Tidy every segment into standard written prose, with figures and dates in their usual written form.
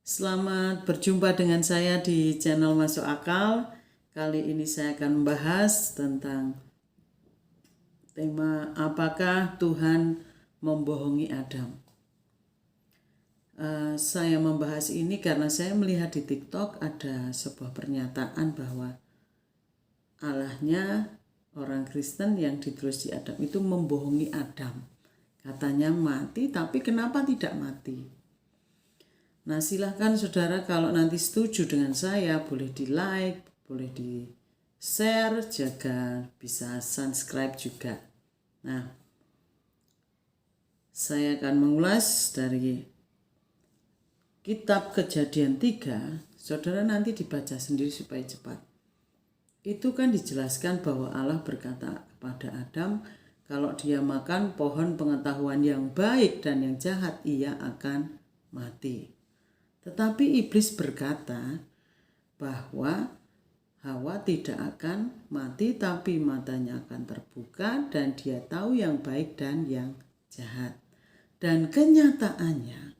Selamat berjumpa dengan saya di channel Masuk Akal. Kali ini saya akan membahas tentang tema apakah Tuhan membohongi Adam. Saya membahas ini karena saya melihat di TikTok ada sebuah pernyataan bahwa Allahnya orang Kristen yang ditulis di Adam itu membohongi Adam. Katanya mati, tapi kenapa tidak mati? Nah, silahkan saudara kalau nanti setuju dengan saya boleh di like, boleh di share, juga bisa subscribe juga. Nah, saya akan mengulas dari kitab Kejadian 3, saudara nanti dibaca sendiri supaya cepat. Itu kan dijelaskan bahwa Allah berkata kepada Adam, kalau dia makan pohon pengetahuan yang baik dan yang jahat, ia akan mati. Tetapi iblis berkata bahwa Hawa tidak akan mati, tapi matanya akan terbuka dan dia tahu yang baik dan yang jahat. Dan kenyataannya,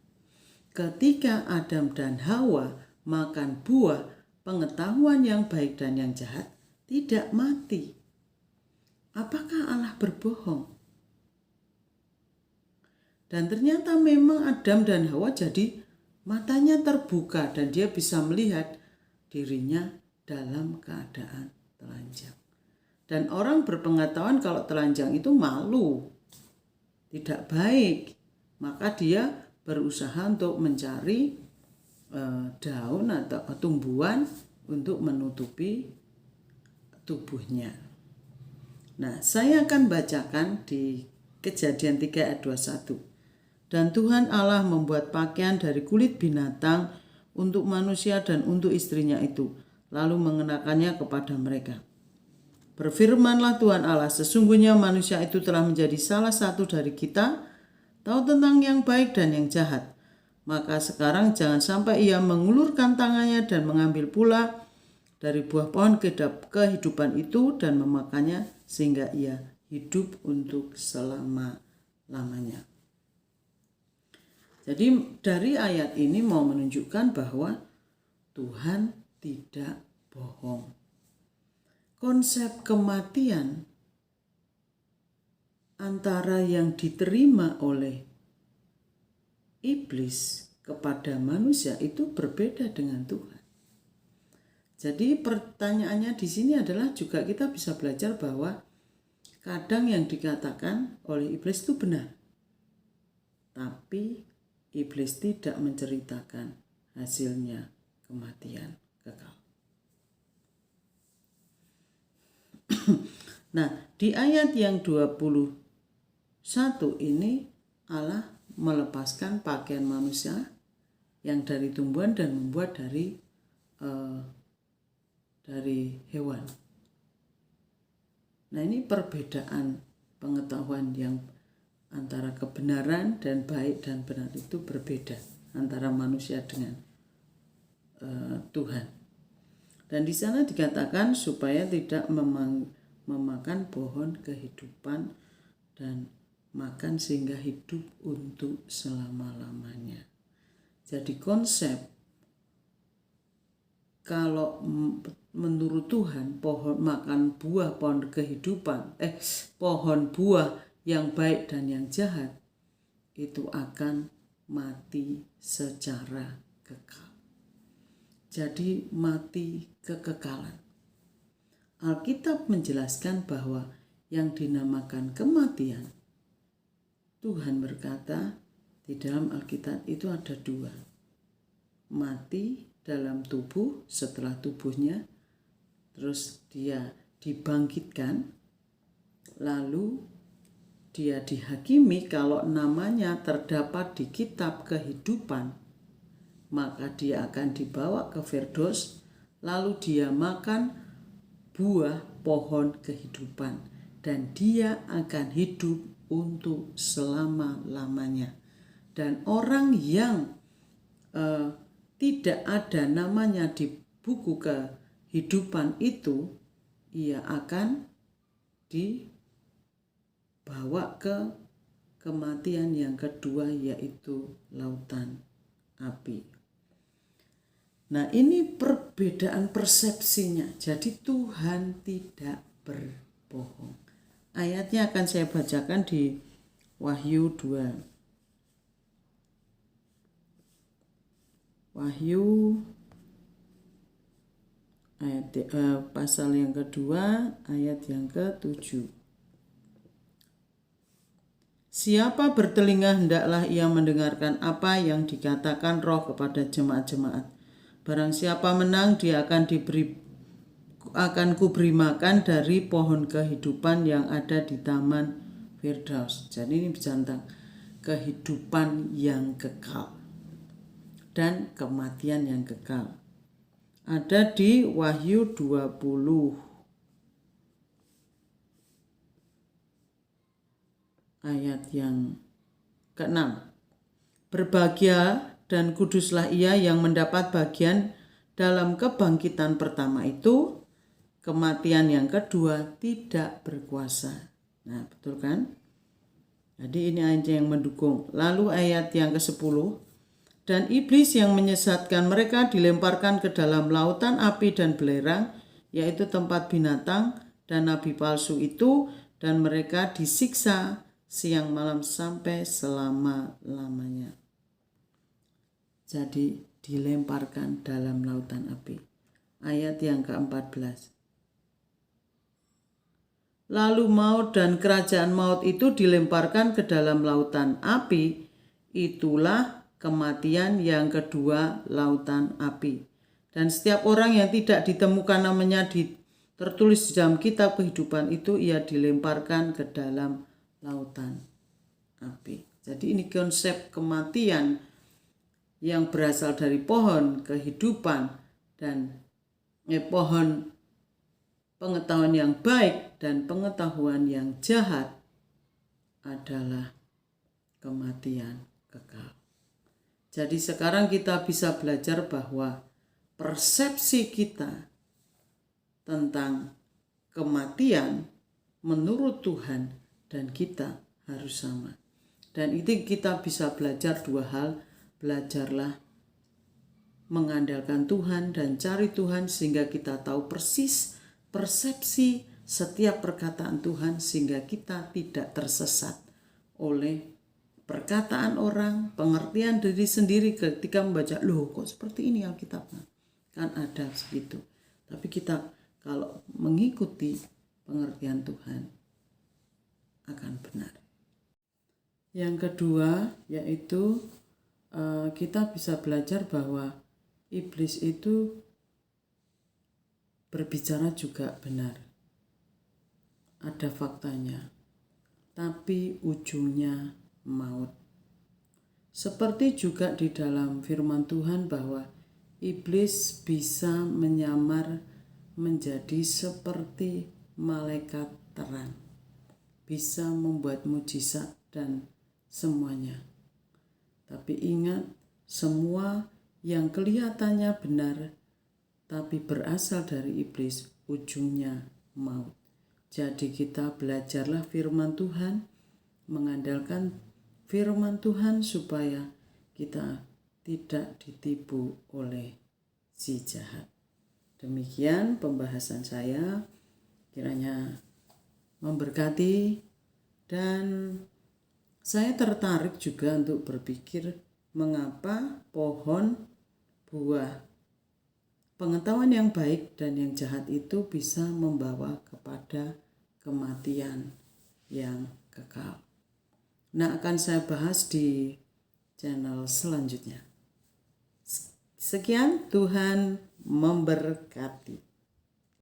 ketika Adam dan Hawa makan buah pengetahuan yang baik dan yang jahat, tidak mati. Apakah Allah berbohong? Dan ternyata memang Adam dan Hawa jadi matanya terbuka dan dia bisa melihat dirinya dalam keadaan telanjang. Dan orang berpengetahuan kalau telanjang itu malu, tidak baik. Maka dia berusaha untuk mencari daun atau tumbuhan untuk menutupi tubuhnya. Nah, saya akan bacakan di Kejadian 3 ayat 21. Dan Tuhan Allah membuat pakaian dari kulit binatang untuk manusia dan untuk istrinya itu, lalu mengenakannya kepada mereka. Berfirmanlah Tuhan Allah, sesungguhnya manusia itu telah menjadi salah satu dari kita, tahu tentang yang baik dan yang jahat. Maka sekarang jangan sampai ia mengulurkan tangannya dan mengambil pula dari buah pohon kehidupan itu dan memakannya sehingga ia hidup untuk selama-lamanya. Jadi dari ayat ini mau menunjukkan bahwa Tuhan tidak bohong. Konsep kematian antara yang diterima oleh iblis kepada manusia itu berbeda dengan Tuhan. Jadi pertanyaannya di sini adalah juga kita bisa belajar bahwa kadang yang dikatakan oleh iblis itu benar. Tapi iblis tidak menceritakan hasilnya kematian kekal. Nah, di ayat yang 21 ini Allah melepaskan pakaian manusia yang dari tumbuhan dan membuat dari hewan. Nah, ini perbedaan pengetahuan yang antara kebenaran dan baik dan benar itu berbeda antara manusia dengan Tuhan. Dan di sana dikatakan supaya tidak memakan pohon kehidupan dan makan sehingga hidup untuk selama-lamanya. Jadi konsep kalau menurut Tuhan makan buah pohon kehidupan, pohon buah yang baik dan yang jahat itu akan mati secara kekal. Jadi mati kekekalan. Alkitab menjelaskan bahwa yang dinamakan kematian, Tuhan berkata di dalam Alkitab itu ada dua. Mati dalam tubuh setelah tubuhnya, terus dia dibangkitkan, lalu dia dihakimi kalau namanya terdapat di kitab kehidupan, maka dia akan dibawa ke Firdaus, lalu dia makan buah pohon kehidupan dan dia akan hidup untuk selama-lamanya. Dan orang yang tidak ada namanya di buku kehidupan itu, ia akan dibawa ke kematian yang kedua, yaitu lautan api. Nah, ini perbedaan persepsinya. Jadi Tuhan tidak berbohong. Ayatnya akan saya bacakan di Wahyu 2. Wahyu ayat pasal yang kedua, ayat yang ke-7. Siapa bertelinga hendaklah ia mendengarkan apa yang dikatakan Roh kepada jemaat-jemaat. Barang siapa menang, dia akan kuberi makan dari pohon kehidupan yang ada di taman Firdaus. Jadi ini bicara tentang kehidupan yang kekal dan kematian yang kekal. Ada di Wahyu 20 ayat yang ke-6. Berbahagia dan kuduslah ia yang mendapat bagian dalam kebangkitan pertama itu, kematian yang kedua tidak berkuasa. Nah, betul kan? Jadi ini ayat yang mendukung. Lalu ayat yang ke-10. Dan iblis yang menyesatkan mereka dilemparkan ke dalam lautan api dan belerang, yaitu tempat binatang dan nabi palsu itu, dan mereka disiksa siang malam sampai selama-lamanya. Jadi dilemparkan dalam lautan api. Ayat yang ke-14. Lalu maut dan kerajaan maut itu dilemparkan ke dalam lautan api, itulah kematian yang kedua, lautan api. Dan setiap orang yang tidak ditemukan namanya tertulis di dalam kitab kehidupan itu, ia dilemparkan ke dalam lautan api. Jadi ini konsep kematian yang berasal dari pohon kehidupan dan pohon pengetahuan yang baik dan pengetahuan yang jahat adalah kematian kekal. Jadi sekarang kita bisa belajar bahwa persepsi kita tentang kematian menurut Tuhan dan kita harus sama. Dan itu kita bisa belajar dua hal. Belajarlah mengandalkan Tuhan dan cari Tuhan sehingga kita tahu persis persepsi setiap perkataan Tuhan sehingga kita tidak tersesat oleh perkataan orang, pengertian diri sendiri ketika membaca, loh kok seperti ini Alkitabnya. Kan ada segitu. Tapi kita kalau mengikuti pengertian Tuhan akan benar. Yang kedua yaitu kita bisa belajar bahwa iblis itu berbicara juga benar. Ada faktanya. Tapi ujungnya maut. Seperti juga di dalam firman Tuhan bahwa iblis bisa menyamar menjadi seperti malaikat terang. Bisa membuat mujizat dan semuanya. Tapi ingat, semua yang kelihatannya benar tapi berasal dari iblis, ujungnya maut. Jadi kita belajarlah firman Tuhan, mengandalkan firman Tuhan supaya kita tidak ditipu oleh si jahat. Demikian pembahasan saya, kiranya memberkati, dan saya tertarik juga untuk berpikir mengapa pohon buah pengetahuan yang baik dan yang jahat itu bisa membawa kepada kematian yang kekal. Nah, akan saya bahas di channel selanjutnya. Sekian, Tuhan memberkati.